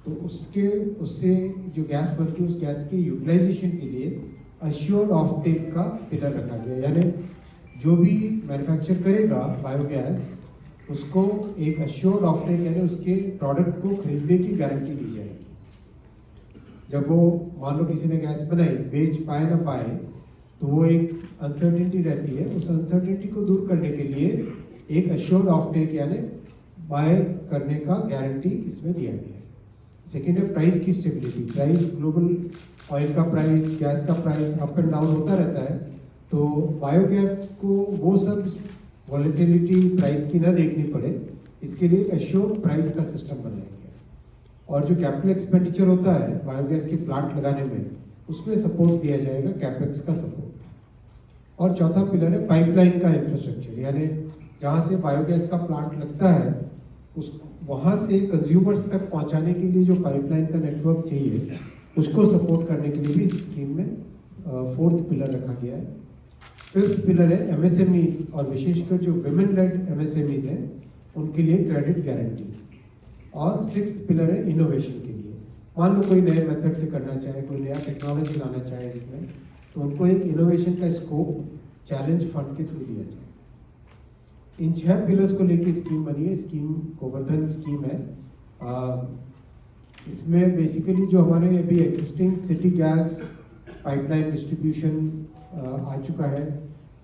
तो उससे जो गैस बनती है उस गैस के यूटिलाइजेशन के लिए अश्योर्ड ऑफ टेक का पिलर रखा गया, यानी जो भी मैन्युफैक्चर करेगा बायोगैस उसको एक अश्योर्ड ऑफ टेक यानी उसके प्रोडक्ट को खरीदने की गारंटी दी जाएगी। जब वो मान लो किसी ने गैस बनाई, बेच पाए ना पाए, तो वो एक अनसर्टेनिटी रहती है, उस अनसर्टेनिटी को दूर करने के लिए एक अश्योर्ड ऑफ टेक यानी बाय करने का गारंटी इसमें दिया गया है। सेकेंड है प्राइस की स्टेबिलिटी। प्राइस ग्लोबल ऑयल का प्राइस, गैस का प्राइस अप एंड डाउन होता रहता है, तो बायोगैस को वो सब वॉलेटिलिटी प्राइस की ना देखनी पड़े, इसके लिए एक अश्योर्ड प्राइस का सिस्टम बनाया गया। और जो कैपिटल एक्सपेंडिचर होता है बायोगैस के प्लांट लगाने में, उसमें सपोर्ट दिया जाएगा, कैपेक्स का सपोर्ट। और चौथा पिलर है पाइपलाइन का इंफ्रास्ट्रक्चर, यानी जहाँ से बायोगैस का प्लांट लगता है उस वहाँ से कंज्यूमर्स तक पहुँचाने के लिए जो पाइपलाइन का नेटवर्क चाहिए उसको सपोर्ट करने के लिए भी इस स्कीम में फोर्थ पिलर रखा गया है। फिफ्थ पिलर है एमएसएमईज, और विशेषकर जो विमेन लेड एमएसएमईज हैं उनके लिए क्रेडिट गारंटी। और सिक्स्थ पिलर है इनोवेशन के लिए। मान लो कोई नए मेथड से करना चाहे, कोई नया टेक्नोलॉजी लाना चाहे इसमें, तो उनको एक इनोवेशन का स्कोप चैलेंज फंड के थ्रू दिया जाएगा। इन 6 पिलर्स को लेकर स्कीम बनी है। स्कीम गोवर्धन स्कीम है। इसमें बेसिकली जो हमारे अभी existing city gas pipeline distribution आ चुका है,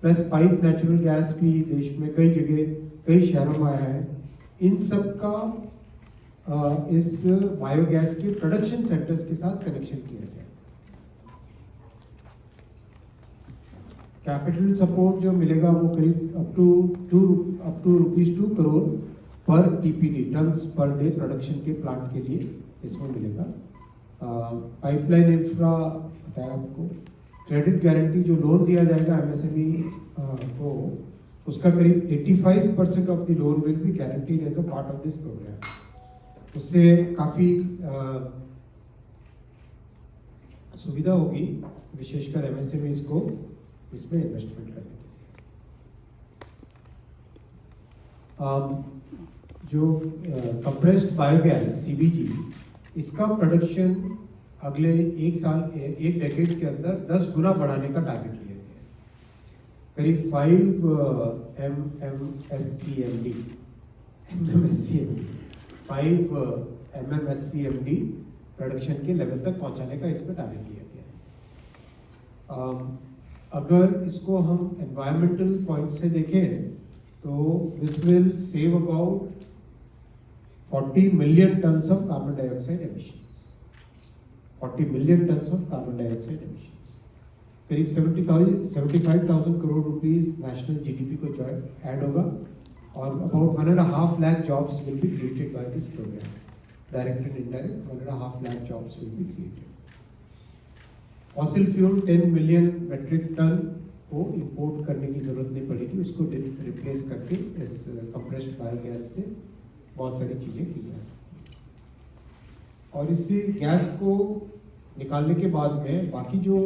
प्लस पाइप नेचुरल गैस भी देश में कई जगह कई शहरों में आया है, इन सब का इस बायोगैस के प्रोडक्शन सेंटर्स के साथ कनेक्शन किया जाएगा। कैपिटल सपोर्ट जो मिलेगा वो करीब up to ₹2 crore per TPD, tons per day production के प्लांट के लिए इसमें मिलेगा। पाइपलाइन इंफ्रा बताया आपको। क्रेडिट गारंटी जो लोन दिया जाएगा एमएसएमई को, उसका करीब 85% of the loan will be guaranteed as a part of this programme. उससे काफ़ी सुविधा होगी विशेषकर एमएसएमईज को इसमें इन्वेस्टमेंट करने के लिए। जो कंप्रेस्ड बायोगैस सीबीजी, इसका प्रोडक्शन अगले एक डेकेड के अंदर 10 गुना बढ़ाने का टारगेट लिया गया है। करीब 5 MMSCMD प्रोडक्शन के लेवल तक पहुंचाने का इसमें टारगेट लिया गया है। अगर इसको हम एनवायरमेंटल पॉइंट से देखें तो this will save about 40 million tons of carbon dioxide emissions. 40 million tons of carbon dioxide emissions. करीब 75,000 करोड़ रुपीस नेशनल जीडीपी को ऐड होगा, और about 1.5 lakh jobs will be created by this programme. Direct and indirect 1.5 lakh jobs will be created. Fossil fuel 10 million metric ton को import करने की जरूरत नहीं पड़ेगी, उसको रिप्लेस करके इस कंप्रेस्ड बायोगैस से बहुत सारी चीज़ें की जा सकती हैं। और इससे गैस को निकालने के बाद में बाकी जो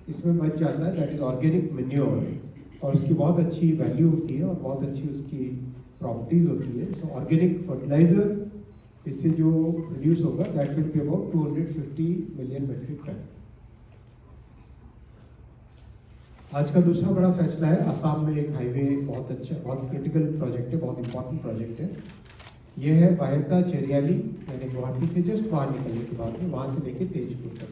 इसमें बच जाता है दैट इज ऑर्गेनिक मैन्योर, और उसकी बहुत अच्छी वैल्यू होती है और बहुत अच्छी उसकी प्रॉपर्टीज होती है। सो ऑर्गेनिक फर्टिलाइजर इससे जो प्रोड्यूस होगा that will be about 250 million metric ton. आज का दूसरा बड़ा फैसला है, असम में एक हाईवे बहुत अच्छा, बहुत क्रिटिकल प्रोजेक्ट है, बहुत इंपॉर्टेंट प्रोजेक्ट है। ये है बायता चेरियाली, यानी गुवाहाटी से जस्ट बाहर निकलने के बाद में, वहां से लेके तेजपुर तक।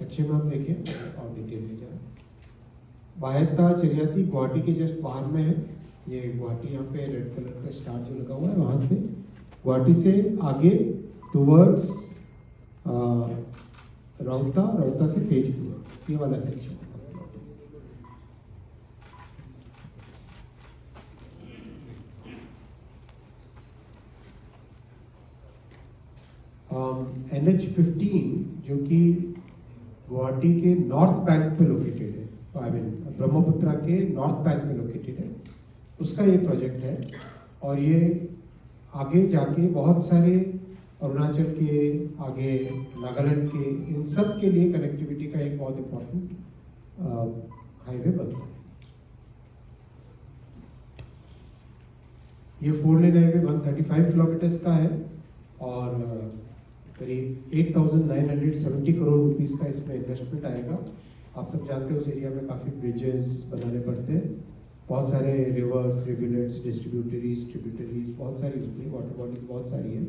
अच्छे में हम देखें और डिटेल में जाए। बायता चेरियाती गुवाहाटी के जस्ट बाहर में है। ये गुवाहाटी, यहाँ पे रेड कलर का स्टार जो लगा हुआ है वहां पे, गुवाहाटी से आगे टूवर्ड्स रौता से तेजपुर, ये वाला सेक्शन है। NH15 जो कि गुवाहाटी के नॉर्थ बैंक पे लोकेटेड है, आई मीन ब्रह्मपुत्रा के नॉर्थ बैंक पे लोकेटेड है, उसका ये प्रोजेक्ट है। और ये आगे जाके बहुत सारे अरुणाचल के, आगे नागालैंड के, इन सब के लिए कनेक्टिविटी का एक बहुत इम्पोर्टेंट हाईवे बनता है। ये 4 लेन हाईवे 135 किलोमीटर्स का है और करीब 8,970 करोड़ रुपीस का इसमें इन्वेस्टमेंट आएगा। आप सब जानते हो उस एरिया में काफ़ी ब्रिजेस बनाने पड़ते हैं, बहुत सारे रिवर्स, रिविलेट्स, ट्रिब्यूटरीज बहुत सारी होती है, वाटर बॉडीज बहुत सारी है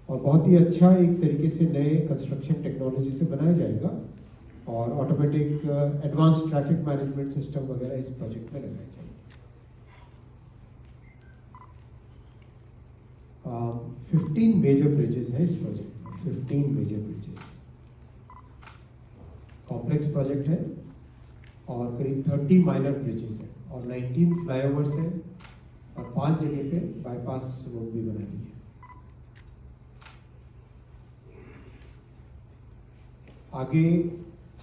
और बहुत ही अच्छा एक तरीके से नए कंस्ट्रक्शन टेक्नोलॉजी से बनाया जाएगा और automatic advance traffic management system वगैरह इस प्रोजेक्ट में लगाए जाएंगे। 15 मेजर ब्रिजेस हैं इस प्रोजेक्ट में, 15 मेजर ब्रिजेस। कॉम्प्लेक्स प्रोजेक्ट है और करीब 30 माइनर ब्रिजेस हैं और 19 फ्लाईओवर्स हैं और 5 जगह पे बाईपास रोड भी बनानी है। आगे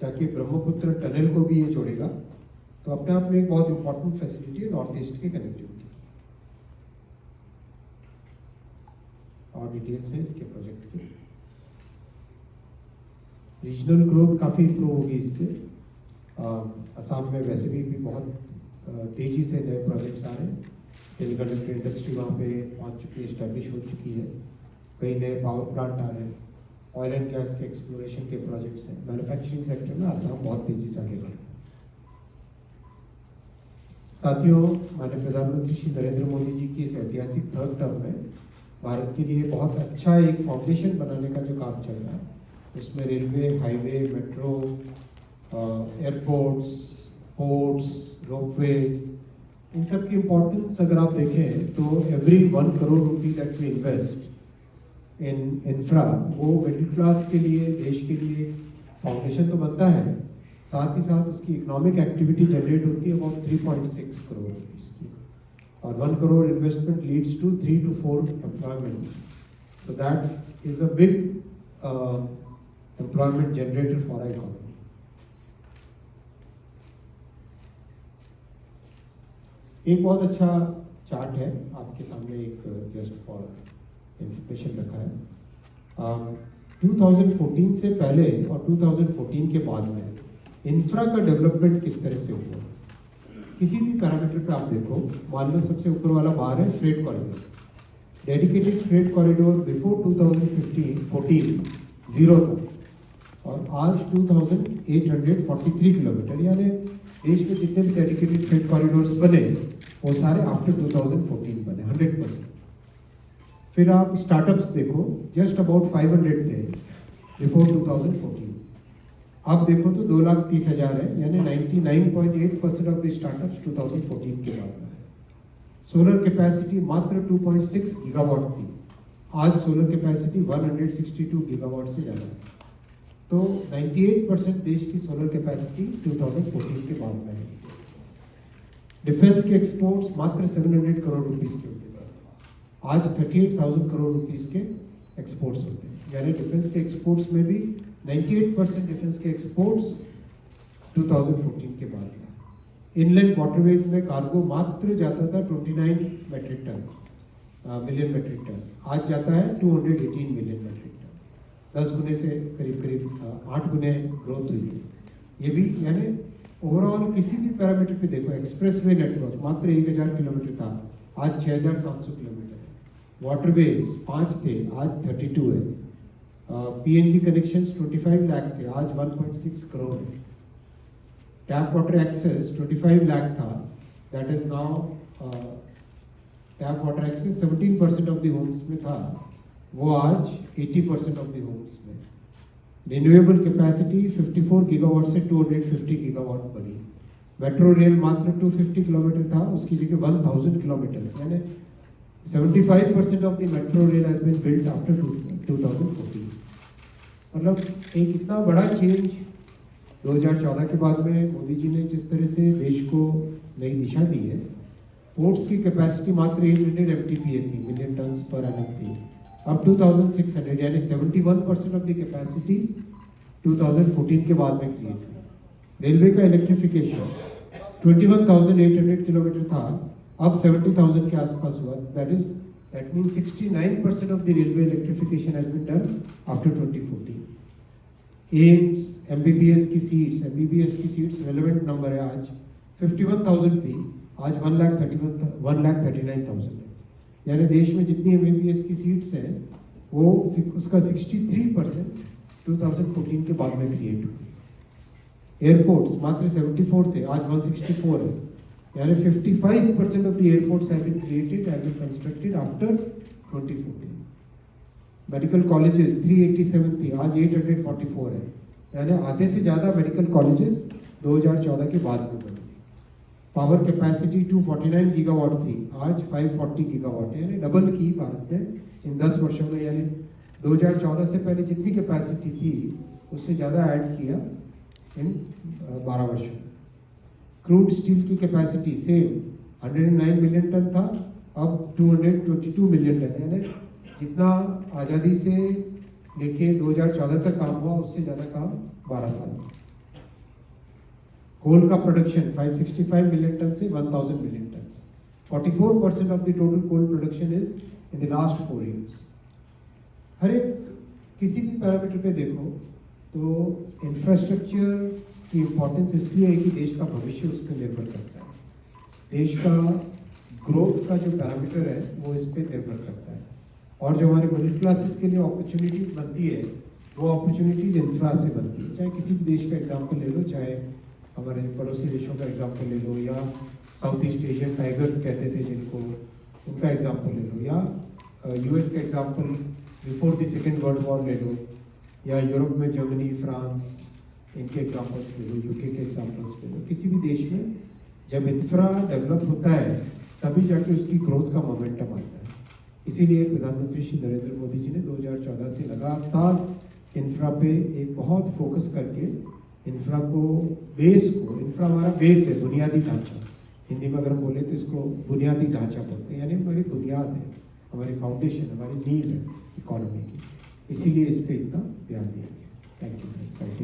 जाके ब्रह्मपुत्र टनल को भी ये जोड़ेगा, तो अपने आप में एक बहुत इंपॉर्टेंट फैसिलिटी है नॉर्थ ईस्ट की कनेक्टिविटी की। और डिटेल्स है इसके प्रोजेक्ट की। रीजनल ग्रोथ काफ़ी इंप्रूव होगी इससे। असम में वैसे भी बहुत तेज़ी से नए प्रोजेक्ट्स आ रहे हैं। सेमीकंडक्टर इंडस्ट्री वहाँ पे पहुँच चुकी है, इस्टेब्लिश हो चुकी है। कई नए पावर प्लांट आ रहे हैं, ऑयल एंड गैस के एक्सप्लोरेशन के प्रोजेक्ट्स हैं। मैन्युफैक्चरिंग सेक्टर में असम बहुत तेज़ी से आगे बढ़ रहा है। साथियों, माननीय प्रधानमंत्री श्री नरेंद्र मोदी जी की इस ऐतिहासिक थर्ड टर्म में भारत के लिए बहुत अच्छा एक फाउंडेशन बनाने का जो काम चल रहा है, उसमें railway, highway, metro, airports, ports, ropeways, इन सब की इम्पोर्टेंस अगर आप देखें तो every 1 crore rupee that we invest in infra, वो मिडिल क्लास के लिए, देश के लिए फाउंडेशन तो बनता है, साथ ही साथ उसकी इकोनॉमिक एक्टिविटी जनरेट होती है अबाउट 3.6 करोड़ रुपीज़ की, और 1 crore investment leads to 3 to 4 employment, so that is a big employment generator for our economy. एक बहुत अच्छा चार्ट है आपके सामने, एक जस्ट फॉर इंफॉर्मेशन रखा है। 2014 से पहले और 2014 के बाद में इंफ्रा का डेवलपमेंट किस तरह से हुआ, किसी भी पैरामीटर पे आप देखो। मान लो सबसे ऊपर वाला बार है freight corridor, dedicated freight corridor before 2014 0 था और आज 2843 किलोमीटर, यानी देश में जितने भी डेडिकेटेड फ्रेट कॉरिडोर्स बने वो सारे आफ्टर 2014 बने 100%। फिर आप स्टार्टअप्स देखो, जस्ट अबाउट 500 थे बिफोर 2014, अब देखो तो 2,30,000 है, यानी 99.8% ऑफ द स्टार्टअप्स 2014 के बाद में है। सोलर कैपेसिटी मात्र 2.6 गीगावाट थी, आज सोलर कैपेसिटी 162 गीगावाट से ज़्यादा है। तो 98% देश की सोलर कैपेसिटी 2014 के बाद में है। डिफेंस के एक्सपोर्ट्स मात्र 700 करोड़ रुपीस के होते थे, आज 38,000 करोड़ रुपीस के एक्सपोर्ट्स होते हैं, यानी डिफेंस के एक्सपोर्ट्स में भी 98% डिफेंस के एक्सपोर्ट्स 2014 के बाद में। इनलैंड वाटरवेज में कार्गो मात्र जाता था 29 metric ton million metric ton, आज जाता है 218 मिलियन मेट्रिक टन, 10 गुने से करीब 8 गुने ग्रोथ हुई है। ये भी यानी ओवरऑल किसी भी पैरामीटर पे देखो, एक्सप्रेसवे नेटवर्क मात्र 1000 किलोमीटर था, आज 6700 किलोमीटर है। वाटरवेज 5 थे, आज 32 है। पीएनजी कनेक्शंस 25 लाख थे, आज 1.6 करोड़ है। टैप वाटर एक्सेस 25 लाख था, that is now tap water access 17% of the homes में था, वो आज 80% ऑफ द होम्स में। रिन्यूएबल कैपेसिटी 54 गीगावाट से 250 गीगावाट बनी। मेट्रो रेल मात्र 250 किलोमीटर था, उसकी जगह 1000 किलोमीटर, यानी 75% of the metro rail has been built after 2014। मतलब एक इतना बड़ा चेंज 2014 के बाद में मोदी जी ने जिस तरह से देश को नई दिशा दी है। पोर्ट्स की कैपेसिटी मात्र 800 MTPA थी, मिलियन टन्स पर एनम थी, अब 2600, यानी 71% ऑफ द कैपेसिटी 2014 के बाद में क्रिएट हुई। रेलवे का इलेक्ट्रिफिकेशन 21,800 किलोमीटर था, अब 70,000 के आसपास हुआ। That means 69% of the railway electrification has been done after 2014. AIIMS MBBS की सीट्स रेलेवेंट नंबर है, आज 51,000 थी, आज 1,39,000 है। यानी देश में जितनी एमबीबीएस की सीट्स हैं वो उसका 63% 2014 के बाद में क्रिएट हुई। एयरपोर्ट्स मात्र 74 थे, आज 164 है, यानी 55% of the airports have been created, have been constructed after 2014। Medical colleges 387 थी, आज 844 है, यानी आधे से ज़्यादा मेडिकल कॉलेजेस 2014 के बाद में बने। पावर कैपेसिटी 249 गीगावाट थी, आज 540 गीगावाट है, यानी डबल की भारत ने इन 10 वर्षों में, यानी 2014 से पहले जितनी कैपेसिटी थी उससे ज़्यादा ऐड किया इन 12 वर्षों में। क्रूड स्टील की कैपेसिटी सेम 109 मिलियन टन था, अब 222 मिलियन टन, यानी जितना आज़ादी से लेके 2014 तक काम हुआ उससे ज़्यादा काम 12 साल में। कोल का प्रोडक्शन 565 मिलियन टन से 1000 million ton, 44% of the total coal production is in the last 4 years। हर एक किसी भी पैरामीटर पे देखो तो इंफ्रास्ट्रक्चर की इम्पोर्टेंस इसलिए है कि देश का भविष्य उस पर निर्भर करता है। देश का ग्रोथ का जो पैरामीटर है वो इस पर निर्भर करता है, और जो हमारे मिडिल क्लासेस के लिए अपॉर्चुनिटीज़ बनती है वो अपॉर्चुनिटीज़ इंफ्रा से बनती है। चाहे किसी भी देश का एग्जाम्पल ले लो, चाहे हमारे पड़ोसी देशों का एग्जाम्पल ले लो, या साउथ ईस्ट एशियन टाइगर्स कहते थे जिनको, उनका एग्जाम्पल ले लो, या यूएस का example before the second world war ले लो, या यूरोप में जर्मनी, फ्रांस, इनके एग्जाम्पल्स ले लो, यूके के एग्जाम्पल्स ले लो। किसी भी देश में जब इंफ्रा डेवलप होता है तभी जाके उसकी ग्रोथ का मोमेंटम आता है। इसीलिए प्रधानमंत्री श्री नरेंद्र मोदी जी ने 2014 से लगातार इंफ्रा पे एक बहुत फोकस करके इंफ्रा को, बेस को, इंफ्रा हमारा बेस है, बुनियादी ढांचा, हिंदी में अगर हम बोले तो इसको बुनियादी ढांचा बोलते हैं, यानी हमारी बुनियाद है, हमारी फाउंडेशन, हमारी नींव है इकोनॉमी की। इसीलिए इस पर इतना